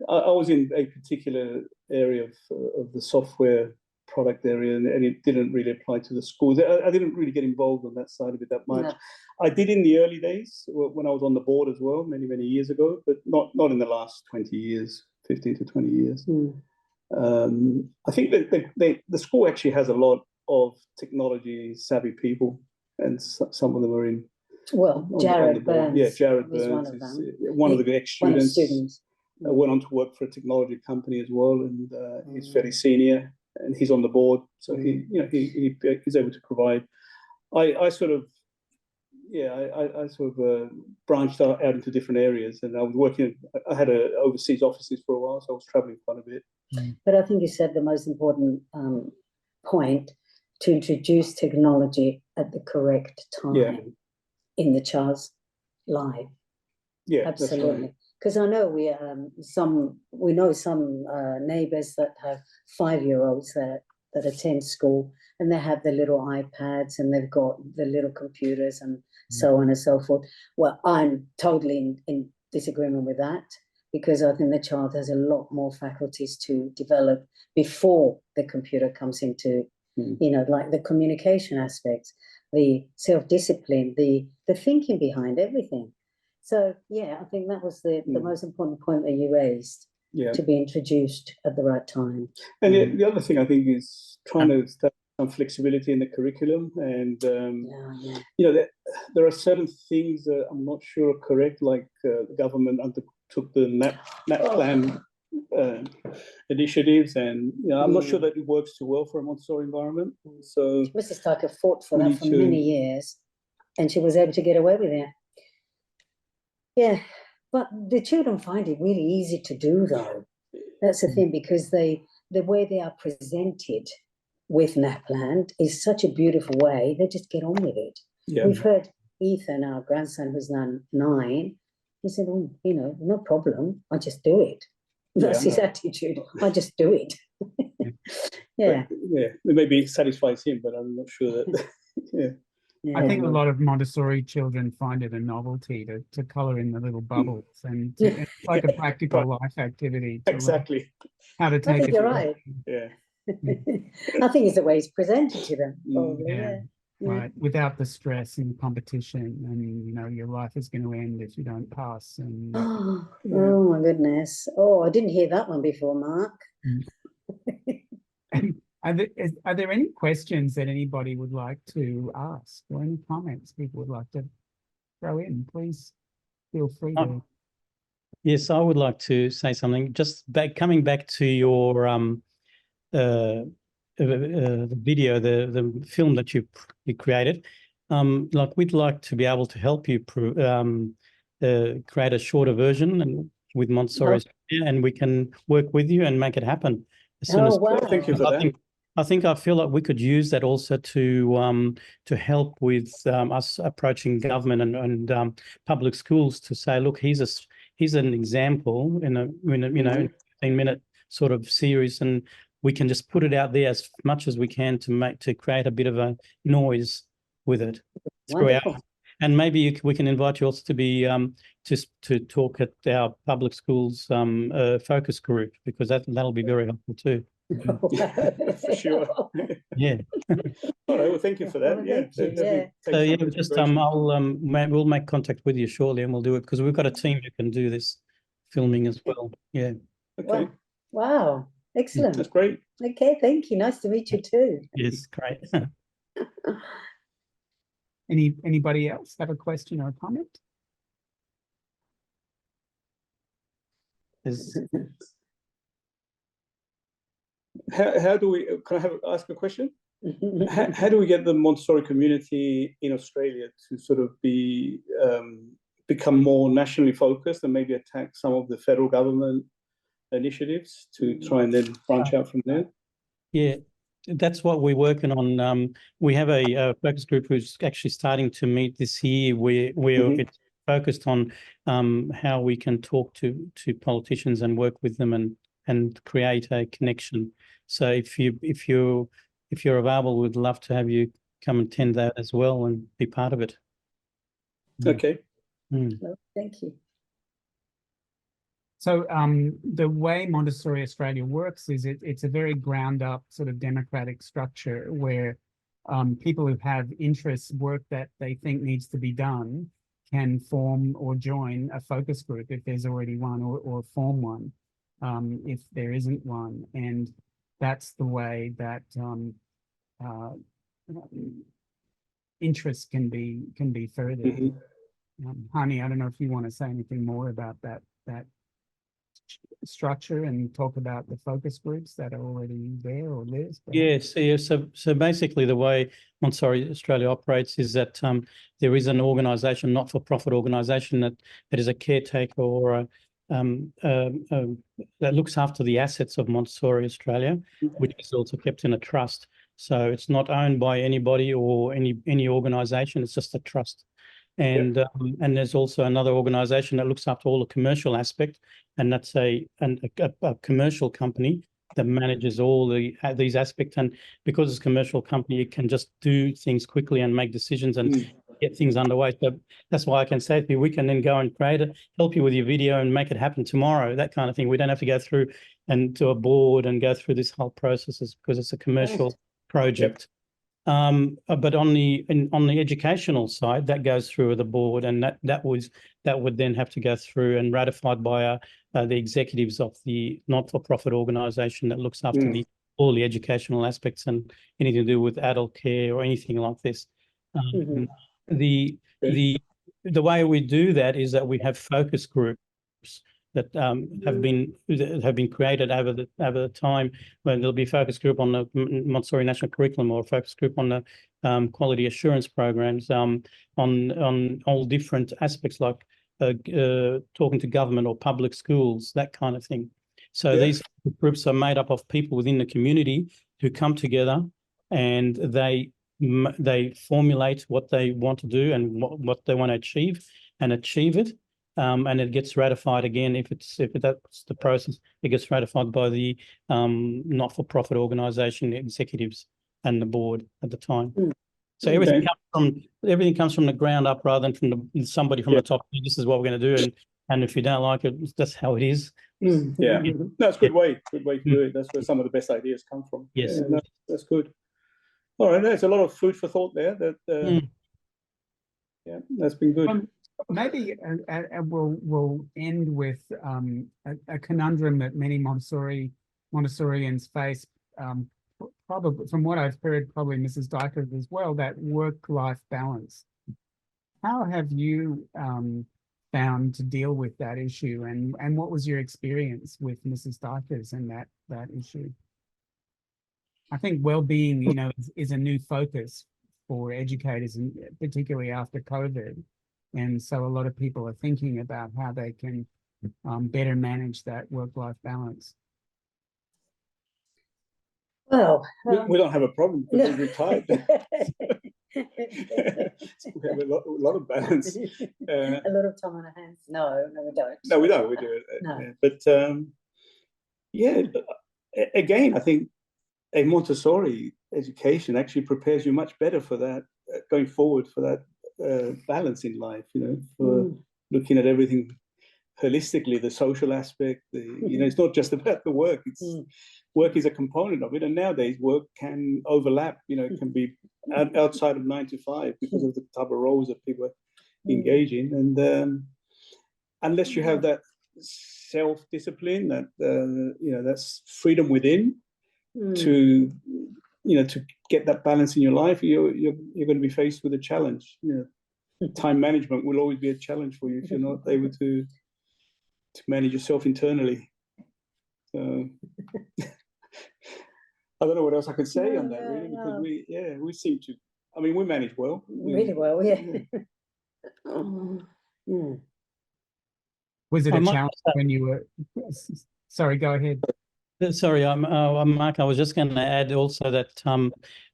I was in a particular area of the software product area, and it didn't really apply to the schools. I didn't really get involved on that side of it that much. No. I did in the early days when I was on the board as well, many, many years ago, but not in the last 20 years, 15 to 20 years. I think that the school actually has a lot of technology savvy people, and some of them are in. Well, Jared Burns. Yeah, Jared Burns is one of the ex-students. Went on to work for a technology company as well, and he's fairly senior, and he's on the board, so he's able to provide. I sort of branched out into different areas, and I was working. I had overseas offices for a while, so I was traveling quite a bit. But I think you said the most important point: to introduce technology at the correct time in the child's life. Yeah, absolutely. Because I know we know some neighbours that have 5-year-olds that attend school, and they have the little iPads and they've got the little computers and so on and so forth. Well, I'm totally in disagreement with that, because I think the child has a lot more faculties to develop before the computer comes into, like the communication aspects, the self-discipline, the thinking behind everything. So, I think that was the most important point that you raised, to be introduced at the right time. And the other thing I think is trying to establish some flexibility in the curriculum. And, there are certain things that I'm not sure are correct, like the government undertook the NAPLAN initiatives, and I'm not sure that it works too well for a Montessori environment. So Mrs. Tucker fought for that for many years, and she was able to get away with it. Yeah, but the children find it really easy to do, though. That's the thing, because the way they are presented with NAPLAN is such a beautiful way. They just get on with it. Yeah. We've heard Ethan, our grandson, who's now 9, he said, no problem. I just do it. That's his attitude. I just do it. It maybe satisfies him, but I'm not sure that. I think a lot of Montessori children find it a novelty to colour in the little bubbles, and it's like a practical life activity. Exactly. How to take it. You're right. Yeah. I think it's the way it's presented to them. Probably, Right. Without the stress and competition, and your life is going to end if you don't pass. And oh my goodness! Oh, I didn't hear that one before, Mark. Are there any questions that anybody would like to ask, or any comments people would like to throw in? Please feel free to. Yes, I would like to say something. Just coming back to your the video, the film that you created. We'd like to be able to help you create a shorter version with Montessori, and we can work with you and make it happen as soon as wow. Thank you for that. I feel like we could use that also to help with us approaching government and public schools to say, look, here's here's an example in a 15-minute sort of series, and we can just put it out there as much as we can to create a bit of a noise with it throughout. Wonderful. And maybe we can invite you also to be just to talk at our public schools focus group, because that'll be very helpful too. For sure. Yeah. All right. Well, thank you for that. Well, Yeah. thank you, definitely yeah. take So some yeah, just consideration. we'll make contact with you shortly, and we'll do it because we've got a team who can do this filming as well. Yeah. Okay. Wow. Excellent. That's great. Okay, thank you. Nice to meet you too. Yes, great. Anybody else have a question or a comment? Is- How do we? Can I ask a question? How do we get the Montessori community in Australia to sort of become more nationally focused and maybe attack some of the federal government initiatives to try and then branch out from there? Yeah, that's what we're working on. We have a focus group who's actually starting to meet this year, where it's focused on how we can talk to politicians and work with them and create a connection. So if you're available, we'd love to have you come and attend that as well and be part of it. Okay. Well, thank you. So the way Montessori Australia works is it's a very ground up sort of democratic structure where people who have interests, work that they think needs to be done, can form or join a focus group if there's already one, or form one if there isn't one. And that's the way that interest can be furthered. Hani, I don't know if you want to say anything more about that structure and talk about the focus groups that are already there or live. Yes, yeah, so basically the way Montessori Australia operates is that there is an organisation, not-for-profit organisation that is a caretaker or that looks after the assets of Montessori Australia, which is also kept in a trust. So it's not owned by anybody or any organisation. It's just a trust. And there's also another organisation that looks after all the commercial aspect, and that's a commercial company that manages all these aspects. And because it's a commercial company, it can just do things quickly and make decisions and get things underway. So that's why I can say to you, we can then go and create it, help you with your video and make it happen tomorrow, that kind of thing. We don't have to go through and to a board and go through this whole process because it's a commercial project. But on the educational side, that goes through the board, and that would then have to go through and ratified by the executives of the not-for-profit organisation that looks after all the educational aspects and anything to do with adult care or anything like this. The way we do that is that we have focus groups that have been created over the time, when there'll be a focus group on the Montessori National Curriculum, or a focus group on the quality assurance programs, on all different aspects like talking to government or public schools, that kind of thing. So these groups are made up of people within the community who come together and they formulate what they want to do and what they want to achieve and achieve it. And it gets ratified again if that's the process. It gets ratified by the not-for-profit organisation executives and the board at the time. So everything comes from the ground up rather than from somebody from the top. This is what we're going to do, and if you don't like it, that's how it is. Yeah, that's a good way to do it. That's where some of the best ideas come from. Yes, that's good. All right, there's a lot of food for thought there. That's been good. Maybe we'll end with a conundrum that many Montessorians face. Probably, from what I've heard, probably Mrs. Dykers as well, that work-life balance. How have you found to deal with that issue, and what was your experience with Mrs. Dykers and that issue? I think well-being, is a new focus for educators, and particularly after COVID. And so a lot of people are thinking about how they can better manage that work-life balance. Well, we don't have a problem because we're retired. So we have a lot of balance. A lot of time on our hands. No, we don't. No, we don't. We do it. No. But again, I think a Montessori education actually prepares you much better for that going forward, for that balance in life. For looking at everything holistically, the social aspect. It's not just about the work. It's work is a component of it, and nowadays work can overlap. It can be outside of 9 to 5 because of the type of roles that people engage in, and unless you have that self-discipline, that's freedom within to get that balance in your life, you're going to be faced with a challenge. Time management will always be a challenge for you if you're not able to manage yourself internally. So I don't know what else I could say on that, really, because we seem to. I mean, we manage well. Really well, yeah. Was it I a might- challenge when you were? Sorry, go ahead. Sorry, Mark, I was just going to add also that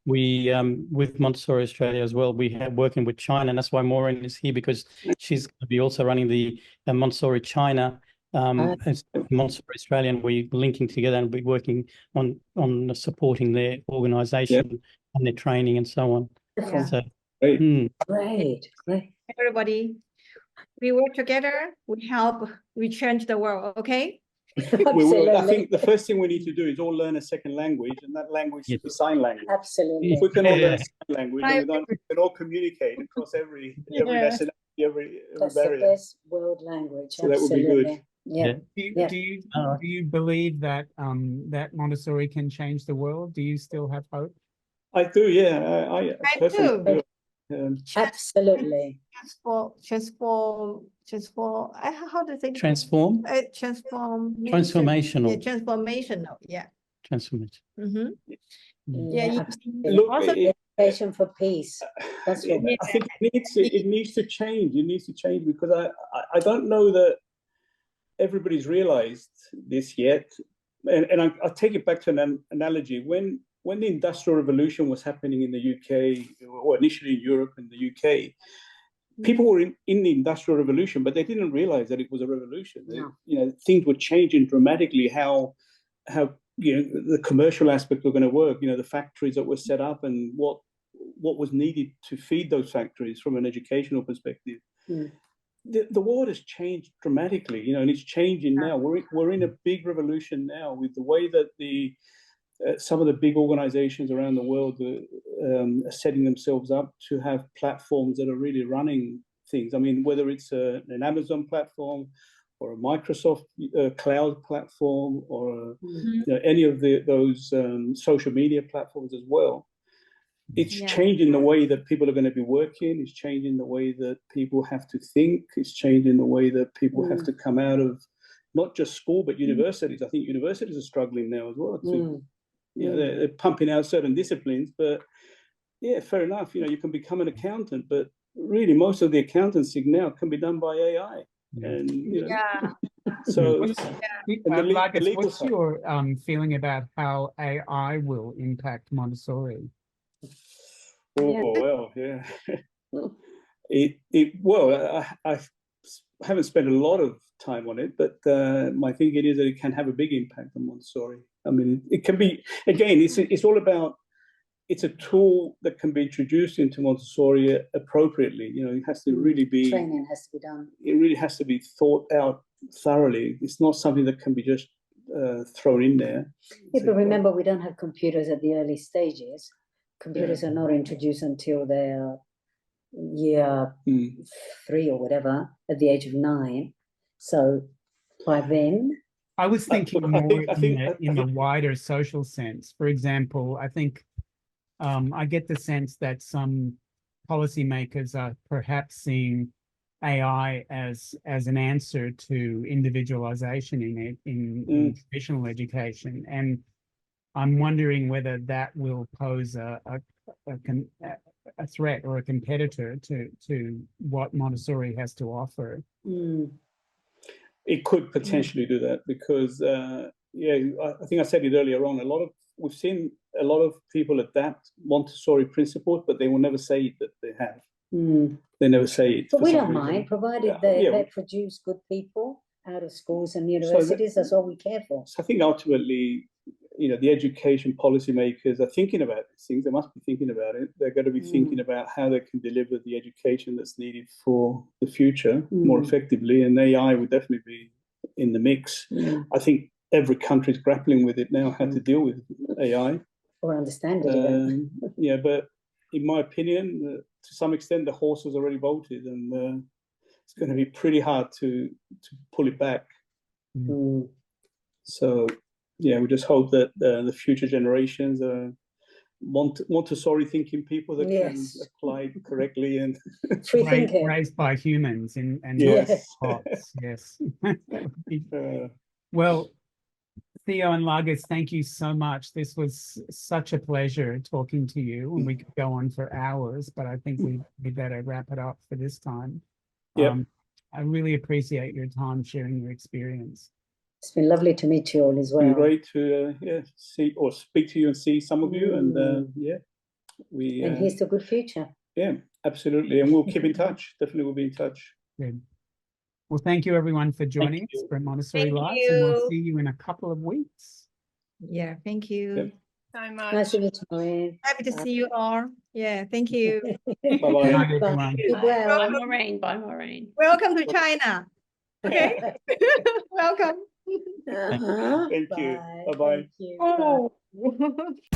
we, with Montessori Australia as well, we have working with China, and that's why Maureen is here, because she's going to be also running the Montessori China, as Montessori Australia, and we're linking together and be working on supporting their organisation and their training and so on. Yeah. So, Great. Everybody, we work together, we help, we change the world, okay? We will. I Absolutely. think the first thing we need to do is all learn a second language, and that language should be sign language. Absolutely. If we can all learn Yeah. sign language, then we can all communicate across every lesson, every That's barrier. the best world language. So that would be Absolutely. good. Yeah. Yeah. Do you believe that that Montessori can change the world? Do you still have hope? I do, yeah. I personally do. Absolutely. How to say transform, transformational, transformational, yeah. transformation. Yeah, Look, also Education for peace. That's what I think it needs to change. It needs to change because I don't know that everybody's realized this yet. And I'll take it back to an analogy. When the Industrial Revolution was happening in the UK, or initially in Europe and the UK, people were in the Industrial Revolution, but they didn't realize that it was a revolution. No. Things were changing dramatically. How the commercial aspect were going to work. The factories that were set up and what was needed to feed those factories from an educational perspective. The world has changed dramatically, and it's changing now. We're in a big revolution now with the way that some of the big organizations around the world are setting themselves up to have platforms that are really running things. I mean, whether it's an Amazon platform or a Microsoft cloud platform or any of those social media platforms as well. It's changing the way that people are going to be working. It's changing the way that people have to think. It's changing the way that people have to come out of not just school, but universities. I think universities are struggling now as well. They're pumping out certain disciplines, but fair enough. You can become an accountant, but really most of the accountancy now can be done by AI. And so Marcus, what's your feeling about how AI will impact Montessori? I haven't spent a lot of time on it, but my thinking is that it can have a big impact on Montessori. I mean, it can be, again, it's all about, it's a tool that can be introduced into Montessori appropriately. It has to really be, training has to be done. It really has to be thought out thoroughly. It's not something that can be just thrown in there. Yeah, but remember, we don't have computers at the early stages. Computers are not introduced until they're year 3 or whatever, at the age of 9. So by then, I was thinking more in the wider social sense. For example, I think I get the sense that some policymakers are perhaps seeing AI as an answer to individualization in traditional education, and I'm wondering whether that will pose a threat or a competitor to what Montessori has to offer. It could potentially do that because, I think I said it earlier on. We've seen a lot of people adapt Montessori principles, but they will never say that they have. They never say it. But for we some don't reason. mind, provided Yeah, they, yeah. they produce good people out of schools and universities. That's all we care for. So I think ultimately, the education policymakers are thinking about these things. They must be thinking about it. They're going to be thinking about how they can deliver the education that's needed for the future more effectively. And AI would definitely be in the mix. I think every country is grappling with it now, how to deal with AI. Or understand it even. Yeah, but in my opinion, to some extent, the horse has already bolted, and it's going to be pretty hard to pull it back. So, yeah, we just hope that the future generations are Montessori thinking people that can apply it correctly and Free thinking. raised by humans and Yes. not bots. Yes. Well, Theo and Lagos, thank you so much. This was such a pleasure talking to you, and we could go on for hours, but I think we better wrap it up for this time. I really appreciate your time sharing your experience. It's been lovely to meet you all as well. It's been great to see or speak to you and see some of you, and and here's the good future. Yeah, absolutely, and we'll keep in touch. Definitely, we'll be in touch. Good. Well, thank you everyone for joining us for Montessori Lives, and we'll see you in a couple of weeks. Yeah, thank you. Yep. So much. Nice to meet you, Maureen. Happy to see you all. Yeah, thank you. Bye-bye. Good night, everyone. Keep well. Bye, Maureen. Bye, Maureen. Welcome to China. Okay. Welcome. Thank you. Bye. Bye-bye. Thank you. Bye. Oh.